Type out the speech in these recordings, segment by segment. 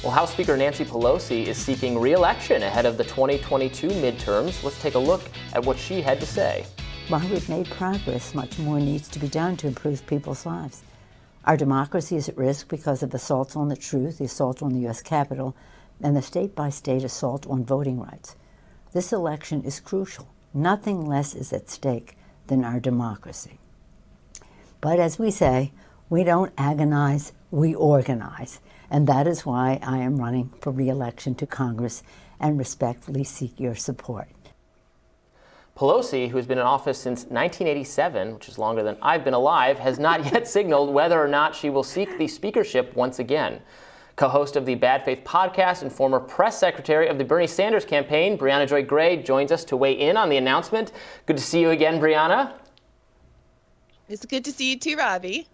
Well, House Speaker Nancy Pelosi is seeking re-election ahead of the 2022 midterms. Let's take a look at what she had to say. While we've made progress, much more needs to be done to improve people's lives. Our democracy is at risk because of assaults on the truth, the assault on the U.S. Capitol, and the state-by-state assault on voting rights. This election is crucial. Nothing less is at stake than our democracy. But as we say, we don't agonize, we organize. And that is why I am running for re-election to Congress and respectfully seek your support. Pelosi, who has been in office since 1987, which is longer than I've been alive, has not yet signaled whether or not she will seek the speakership once again. Co-host of the Bad Faith podcast and former press secretary of the Bernie Sanders campaign, Briahna Joy Gray, joins us to weigh in on the announcement. Good to see you again, Briahna. It's good to see you too, Robbie.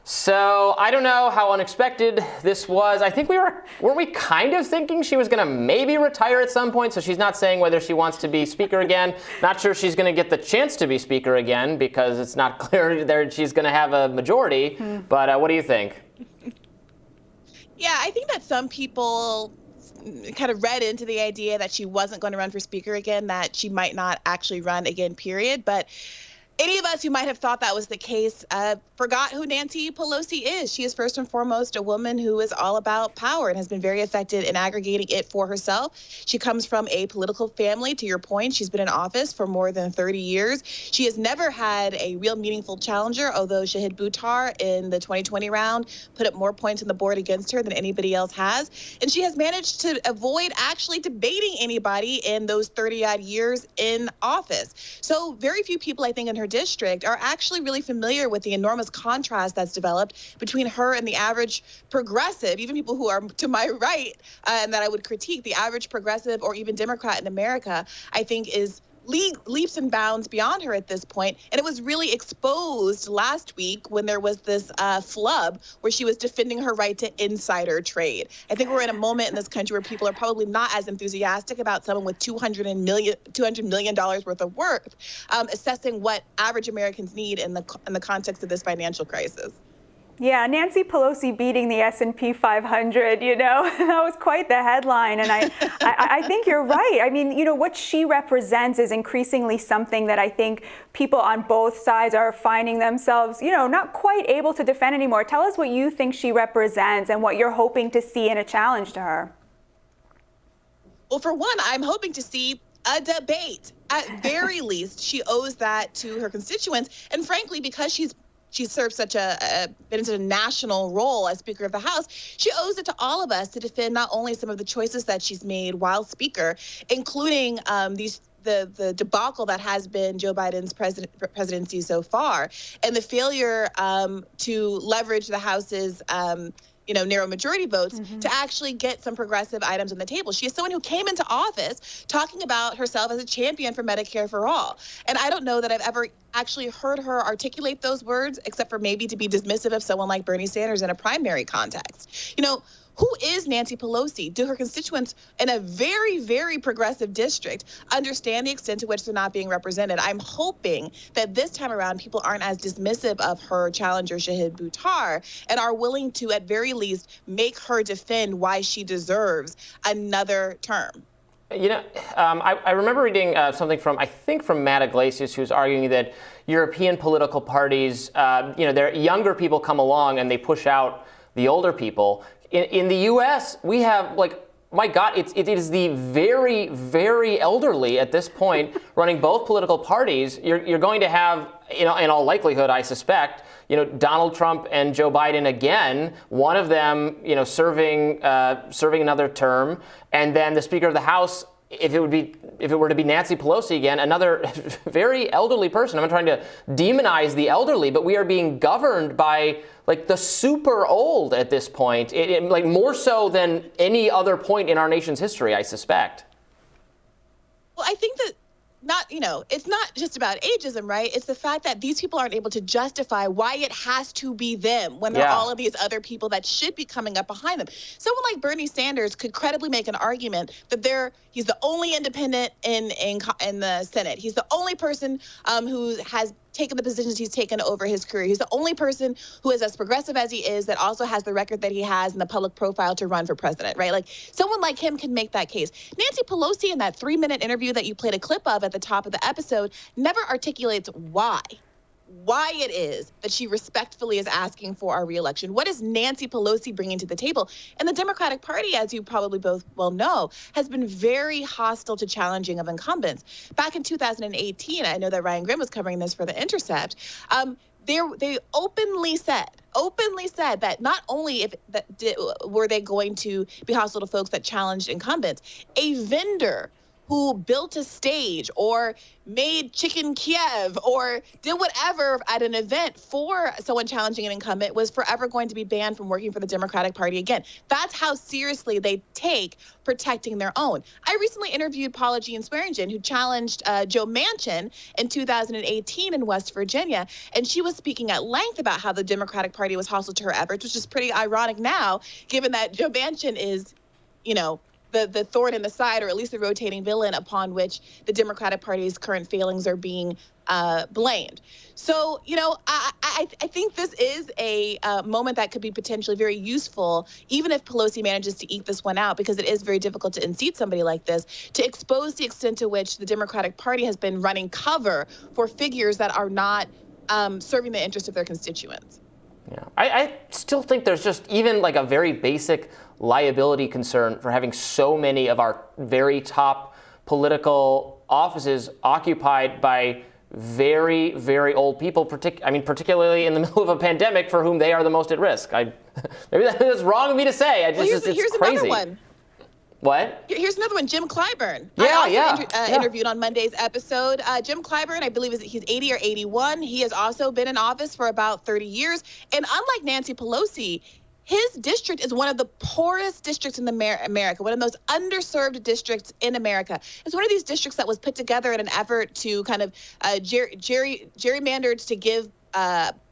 So I don't know how unexpected this was. I think weren't we kind of thinking she was going to maybe retire at some point? So she's not saying whether she wants to be speaker again. Not sure she's going to get the chance to be speaker again because it's not clear that she's going to have a majority. But what do you think? Yeah, I think that some people kind of read into the idea that she wasn't going to run for speaker again, that she might not actually run again, period. But any of us who might have thought that was the case forgot who Nancy Pelosi is. She is first and foremost a woman who is all about power and has been very effective in aggregating it for herself. She comes from a political family, to your point. She's been in office for more than 30 years. She has never had a real meaningful challenger, although Shahid Buttar in the 2020 round put up more points on the board against her than anybody else has. And she has managed to avoid actually debating anybody in those 30-odd years in office. So very few people, I think, in her district are actually really familiar with the enormous contrast that's developed between her and the average progressive, even people who are to my right, and that I would critique. The average progressive or even Democrat in America, I think, is leaps and bounds beyond her at this point. And it was really exposed last week when there was this flub where she was defending her right to insider trade. I think we're in a moment in this country where people are probably not as enthusiastic about someone with $200 million worth of worth assessing what average Americans need in the context of this financial crisis. Yeah, Nancy Pelosi beating the S&P 500, that was quite the headline. And I think you're right. I mean, what she represents is increasingly something that I think people on both sides are finding themselves, not quite able to defend anymore. Tell us what you think she represents and what you're hoping to see in a challenge to her. Well, for one, I'm hoping to see a debate. At very least, she owes that to her constituents. And frankly, because she served such a national role as Speaker of the House, she owes it to all of us to defend not only some of the choices that she's made while Speaker, including the debacle that has been Joe Biden's presidency so far, and the failure to leverage the House's narrow majority votes to actually get some progressive items on the table. She is someone who came into office talking about herself as a champion for Medicare for all. And I don't know that I've ever actually heard her articulate those words, except for maybe to be dismissive of someone like Bernie Sanders in a primary context. Who is Nancy Pelosi? Do her constituents in a very, very progressive district understand the extent to which they're not being represented? I'm hoping that this time around, people aren't as dismissive of her challenger, Shahid Buttar, and are willing to, at very least, make her defend why she deserves another term. I remember reading something from Matt Iglesias, who's arguing that European political parties, their younger people come along and they push out the older people. In the U.S., we have, my God, it is the very, very elderly at this point running both political parties. You're going to have, in all likelihood, I suspect, Donald Trump and Joe Biden again, one of them, serving another term, and then the Speaker of the House, if it were to be Nancy Pelosi again, another very elderly person. I'm not trying to demonize the elderly, but we are being governed by the super old at this point, more so than any other point in our nation's history, I suspect. Well, I think that it's not just about ageism, right? It's the fact that these people aren't able to justify why it has to be them when there are all of these other people that should be coming up behind them. Someone like Bernie Sanders could credibly make an argument that he's the only independent in the Senate. He's the only person who has taken the positions he's taken over his career. He's the only person who is as progressive as he is that also has the record that he has and the public profile to run for president, right? Like, someone like him can make that case. Nancy Pelosi, in that 3-minute interview that you played a clip of at the top of the episode, never articulates why it is that she respectfully is asking for our reelection. What is Nancy Pelosi bringing to the table? And the Democratic Party, as you probably both well know, has been very hostile to challenging of incumbents. Back in 2018, I know that Ryan Grimm was covering this for The Intercept, they openly said that not only were they going to be hostile to folks that challenged incumbents, a vendor who built a stage or made chicken Kiev or did whatever at an event for someone challenging an incumbent was forever going to be banned from working for the Democratic Party again. That's how seriously they take protecting their own. I recently interviewed Paula Jean Swearingen, who challenged Joe Manchin in 2018 in West Virginia, and she was speaking at length about how the Democratic Party was hostile to her efforts, which is pretty ironic now, given that Joe Manchin is, the thorn in the side, or at least the rotating villain upon which the Democratic Party's current failings are being blamed. So, I think this is a moment that could be potentially very useful, even if Pelosi manages to eke this one out, because it is very difficult to unseat somebody like this, to expose the extent to which the Democratic Party has been running cover for figures that are not serving the interests of their constituents. Yeah, I still think there's just even like a very basic liability concern for having so many of our very top political offices occupied by very, very old people, particularly in the middle of a pandemic, for whom they are the most at risk. Maybe that's wrong of me to say. Here's crazy. Another one. What? Here's another one, Jim Clyburn. Interviewed on Monday's episode. Jim Clyburn, I believe he's 80 or 81. He has also been in office for about 30 years. And unlike Nancy Pelosi, his district is one of the poorest districts in America, one of those underserved districts in America. It's one of these districts that was put together in an effort to kind of gerrymandered to give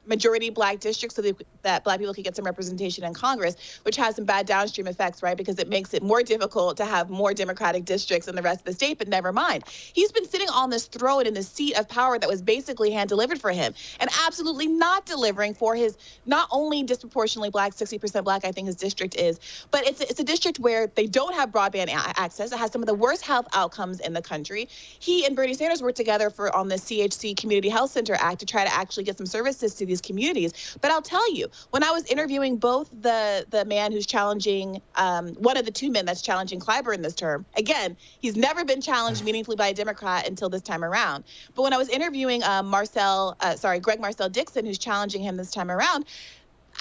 majority black districts so that black people could get some representation in Congress, which has some bad downstream effects, right? Because it makes it more difficult to have more Democratic districts in the rest of the state, but never mind. He's been sitting on this throne in the seat of power that was basically hand-delivered for him, and absolutely not delivering for his not only disproportionately black, 60% black, I think his district is, but it's a district where they don't have broadband access. It has some of the worst health outcomes in the country. He and Bernie Sanders worked together on the CHC Community Health Center Act to try to actually get some services to these communities. But I'll tell you, when I was interviewing both the man who's challenging, one of the two men that's challenging Clyburn this term, again, he's never been challenged meaningfully by a Democrat until this time around. But when I was interviewing Greg Marcel Dixon, who's challenging him this time around,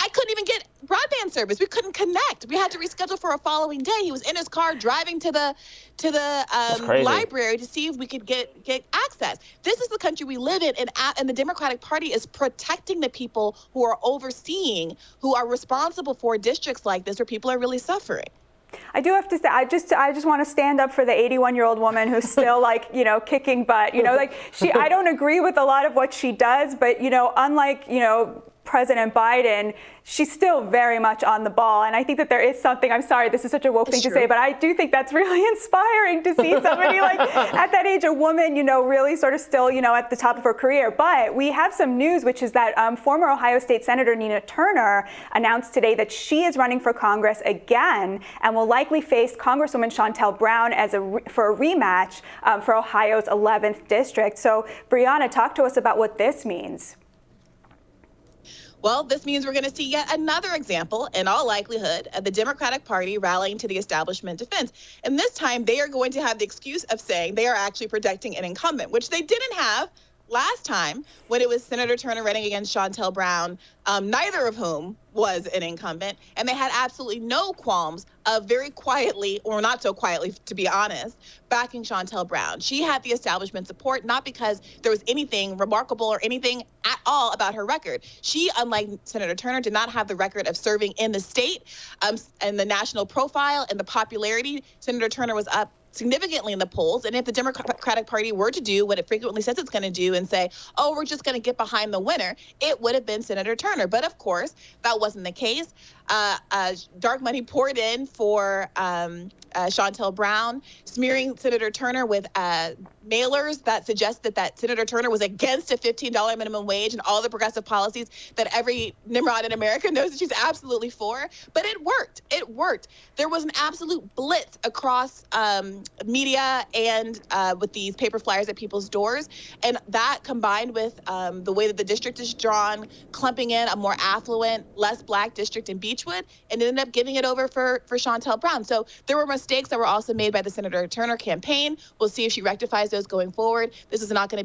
I couldn't even get broadband service. We couldn't connect. We had to reschedule for a following day. He was in his car driving to the library to see if we could get access. This is the country we live in, and the Democratic Party is protecting the people who are overseeing, who are responsible for districts like this where people are really suffering. I do have to say, I just want to stand up for the 81-year-old woman who's still kicking butt. I don't agree with a lot of what she does, but unlike President Biden, she's still very much on the ball. And I think that there is something, I'm sorry, this is such a woke thing to say, but I do think that's really inspiring to see somebody at that age, a woman, really sort of still, at the top of her career. But we have some news, which is that former Ohio State Senator Nina Turner announced today that she is running for Congress again and will likely face Congresswoman Shontel Brown for a rematch for Ohio's 11th district. So, Briahna, talk to us about what this means. Well, this means we're going to see yet another example, in all likelihood, of the Democratic Party rallying to the establishment defense. And this time, they are going to have the excuse of saying they are actually protecting an incumbent, which they didn't have last time when it was Senator Turner running against Shontel Brown, neither of whom was an incumbent. And they had absolutely no qualms of very quietly, or not so quietly, to be honest, backing Shontel Brown. She had the establishment support, not because there was anything remarkable or anything at all about her record. She, unlike Senator Turner, did not have the record of serving in the state, and the national profile and the popularity. Senator Turner was up significantly in the polls. And if the Democratic Party were to do what it frequently says it's going to do and say, oh, we're just going to get behind the winner, it would have been Senator Turner. But of course, that wasn't the case. Dark money poured in for Shontel Brown, smearing Senator Turner with mailers that suggested that Senator Turner was against a $15 minimum wage and all the progressive policies that every Nimrod in America knows that she's absolutely for. But it worked. It worked. There was an absolute blitz across media and with these paper flyers at people's doors. And that combined with the way that the district is drawn, clumping in a more affluent, less black district in Beechwood, and ended up giving it over for Shontel Brown. So there were mistakes that were also made by the Senator Turner campaign. We'll see if she rectifies those going forward. This is going to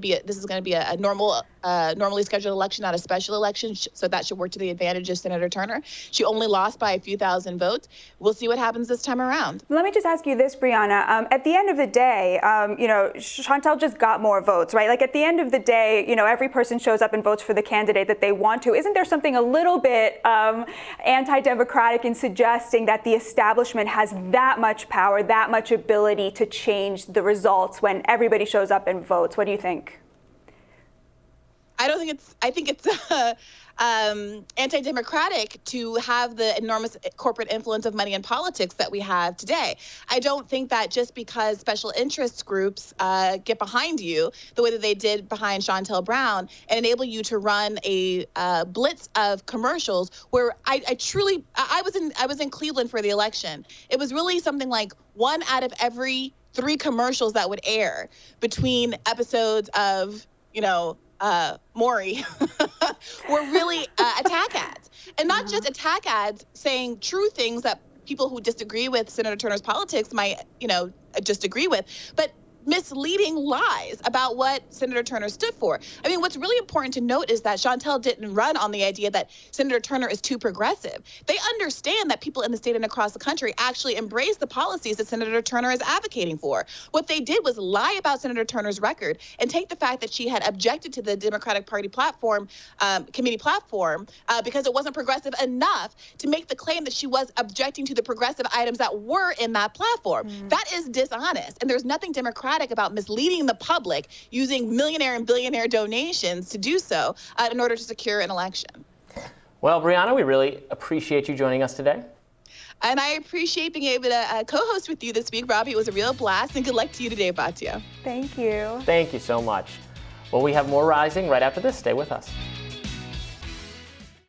be a normally scheduled election, not a special election. So that should work to the advantage of Senator Turner. She only lost by a few thousand votes. We'll see what happens this time around. Let me just ask you this, Briahna. At the end of the day, Shontel just got more votes, right? Like at the end of the day, every person shows up and votes for the candidate that they want to. Isn't there something a little bit anti-democratic in suggesting that the establishment has that much power, that much ability to change the results when everybody shows up and votes? What do you think? I think it's anti-democratic to have the enormous corporate influence of money in politics that we have today. I don't think that just because special interest groups get behind you the way that they did behind Shontel Brown and enable you to run a blitz of commercials where I was in Cleveland for the election. It was really something like 1 out of every 3 commercials that would air between episodes of, Maury were really attack ads. And not just attack ads saying true things that people who disagree with Senator Turner's politics might, just agree with, but misleading lies about what Senator Turner stood for. I mean, what's really important to note is that Shontel didn't run on the idea that Senator Turner is too progressive. They understand that people in the state and across the country actually embrace the policies that Senator Turner is advocating for. What they did was lie about Senator Turner's record and take the fact that she had objected to the Democratic Party platform, committee platform, because it wasn't progressive enough to make the claim that she was objecting to the progressive items that were in that platform. That is dishonest. And there's nothing democratic about misleading the public using millionaire and billionaire donations to do so in order to secure an election. Well, Briahna, we really appreciate you joining us today. And I appreciate being able to co-host with you this week, Robbie. It was a real blast, and good luck to you today, Batya. Thank you. Thank you so much. Well, we have more Rising right after this. Stay with us.